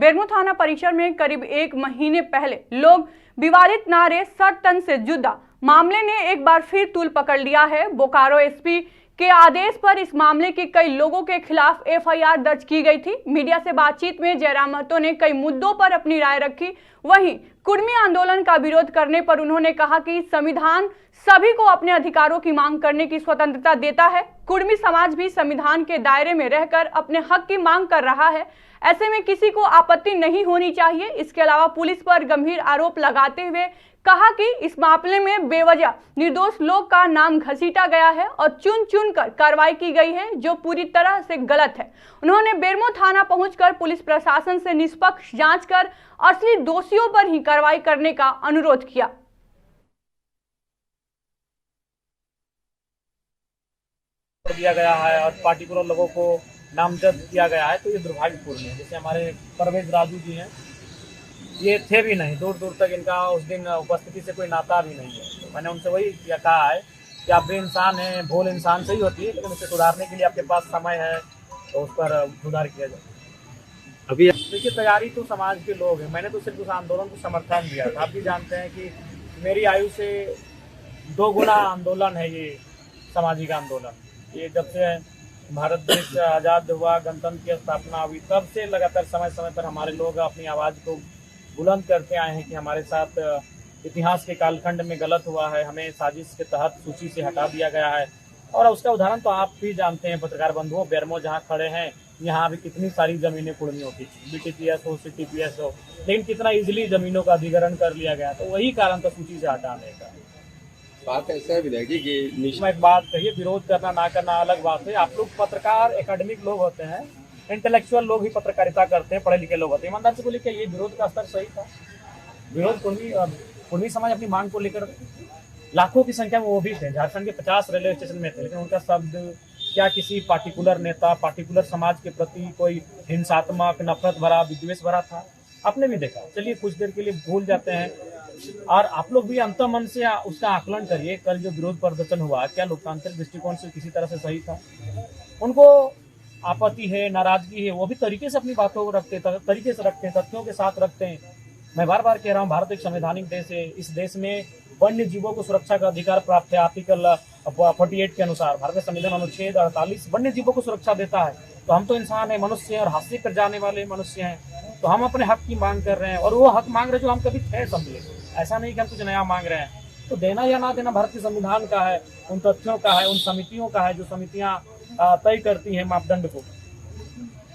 बेरमो थाना परिसर में करीब 1 महीने पहले लोग विवादित नारे 60 टन से जुदा मामले ने एक बार फिर तूल पकड़ लिया है। बोकारो एसपी के आदेश पर इस मामले के कई लोगों के खिलाफ एफआईआर दर्ज की गई थी। मीडिया से बातचीत में जयराम महतो ने कई मुद्दों पर अपनी राय रखी। वहीं कुर्मी आंदोलन का विरोध करने पर उन्होंने कहा कि संविधान सभी को अपने अधिकारों की मांग करने की स्वतंत्रता देता है। कुर्मी समाज भी संविधान के दायरे में रहकर अपने हक की मांग कर रहा है, ऐसे में किसी को आपत्ति नहीं होनी चाहिए। इसके अलावा पुलिस पर गंभीर आरोप लगाते हुए कहा कि इस मामले में बेवजह निर्दोष लोग का नाम घसीटा गया है और चुन चुन कर कार्रवाई की गई है, जो पूरी तरह से गलत है। उन्होंने बेरमो थाना पहुंचकर पुलिस प्रशासन से निष्पक्ष जांच कर असली दोषियों पर ही कार्रवाई करने का अनुरोध किया। दिया गया है और पार्टिकुलर लोगों को नामजद किया गया है, तो ये दुर्भाग्यपूर्ण है। जैसे हमारे परवेज राजू जी हैं, ये थे भी नहीं, दूर दूर तक इनका उस दिन उपस्थिति से कोई नाता भी नहीं है। तो मैंने उनसे वही कहा है कि आप भी इंसान हैं, भूल इंसान से ही होती है, लेकिन उसे सुधारने के लिए आपके पास समय है तो उस पर सुधार किया जाए। अभी देखिए, तैयारी तो समाज के लोग हैं। मैंने तो सिर्फ उस आंदोलन को समर्थन दिया था। आप भी जानते हैं कि मेरी आयु से 2 गुना आंदोलन है ये सामाजिक आंदोलन। ये जब से भारत देश आज़ाद हुआ, गणतंत्र की स्थापना हुई, तब से लगातार समय समय पर हमारे लोग अपनी आवाज़ को बुलंद करते आए हैं कि हमारे साथ इतिहास के कालखंड में गलत हुआ है, हमें साजिश के तहत सूची से हटा दिया गया है। और उसका उदाहरण तो आप भी जानते हैं पत्रकार बंधुओं, बेरमो जहाँ खड़े हैं, यहाँ भी कितनी सारी ज़मीनें कुर्मियों की, बीटीपीएस हो, सीटीपीएस हो, लेकिन कितना इजीली ज़मीनों का अधिग्रहण कर लिया गया। तो वही कारण था सूची से हटाने का। बात ऐसा है विधायक जी कि एक बात कहिए, विरोध करना ना करना अलग बात है। आप लोग पत्रकार एकेडमिक लोग होते हैं, इंटेलेक्चुअल लोग ही पत्रकारिता करते हैं, पढ़े लिखे लोग होते हैं। ईमानदार से बोलिए क्या ये विरोध का स्तर सही था? विरोध कुर्मी समाज अपनी मांग को लेकर लाखों की संख्या में वो भी थे। झारखंड के 50 रेलवे स्टेशन में थे, लेकिन उनका शब्द क्या किसी पार्टिकुलर नेता, पार्टिकुलर समाज के प्रति कोई हिंसात्मक, नफरत भरा, विद्वेष भरा था? आपने भी देखा। चलिए कुछ देर के लिए भूल जाते हैं, और आप लोग भी अंतर्मन से उसका आकलन करिए। कल जो विरोध प्रदर्शन हुआ, क्या लोकतांत्रिक दृष्टिकोण से किसी तरह से सही था? उनको आपत्ति है, नाराजगी है, वो भी तरीके से अपनी बातों को रखते हैं, तरीके से रखते हैं, तथ्यों के साथ रखते हैं। मैं बार बार कह रहा हूँ, भारत एक संवैधानिक देश है। इस देश में वन्य जीवों को सुरक्षा का अधिकार प्राप्त है। आर्टिकल 48 के अनुसार भारतीय संविधान अनुच्छेद 48 वन्य जीवों को सुरक्षा देता है। तो हम तो इंसान है, मनुष्य हैं, और हास्य कर जाने वाले मनुष्य हैं। तो हम अपने हक की मांग कर रहे हैं, और वो हक मांग रहे जो हम कभी थे समझे। ऐसा नहीं कि हम कुछ नया मांग रहे हैं। तो देना या ना देना भारतीय संविधान का है, उन तथ्यों का है, उन समितियों का है, जो समितियां तय करती हैं मापदंड को।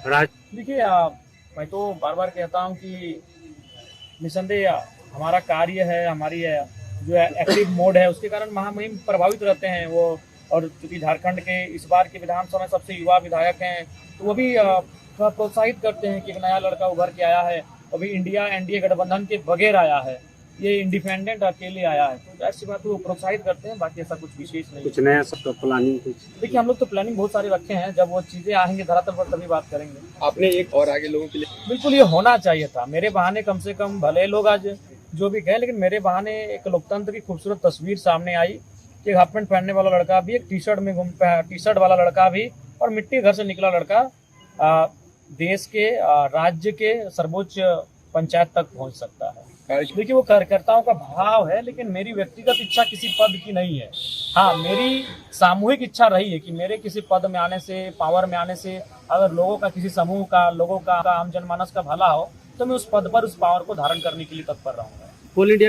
देखिए, मैं तो बार बार कहता हूं कि निसंदेह हमारा कार्य है, हमारी जो एक्टिव मोड है, उसके कारण महामहिम प्रभावित रहते हैं वो। और चूंकि झारखंड के इस बार के विधानसभा में सबसे युवा विधायक हैं, तो वो भी प्रोत्साहित करते हैं कि एक नया लड़का उभर के आया है, अभी इंडिया एनडीए गठबंधन के बगैर आया है, ये इंडिपेंडेंट अकेले आया है। तो ऐसी बात वो प्रोत्साहित करते हैं, बाकी ऐसा कुछ विशेष नहीं। कुछ नया सबका प्लानिंग कुछ देखिए, हम लोग तो प्लानिंग बहुत सारी रखे हैं। जब वो चीजें आएंगे धरातल पर तभी बात करेंगे। आपने एक और आगे लोगों के लिए बिल्कुल ये होना चाहिए था। मेरे बहाने कम से कम, भले लोग आज जो भी कहें, लेकिन मेरे बहाने एक लोकतंत्र की खूबसूरत तस्वीर सामने आई कि हाफ पैंट पहनने वाला लड़का भी, एक टी शर्ट में टी शर्ट वाला लड़का भी, और मिट्टी घर से निकला लड़का देश के, राज्य के सर्वोच्च पंचायत तक पहुंच सकता है। देखिए, वो कार्यकर्ताओं का भाव है, लेकिन मेरी व्यक्तिगत इच्छा किसी पद की नहीं है। हाँ, मेरी सामूहिक इच्छा रही है कि मेरे किसी पद में आने से, पावर में आने से, अगर लोगों का, किसी समूह का, लोगों का, आम जनमानस का भला हो, तो मैं उस पद पर, उस पावर को धारण करने के लिए तत्पर रहूंगा। All India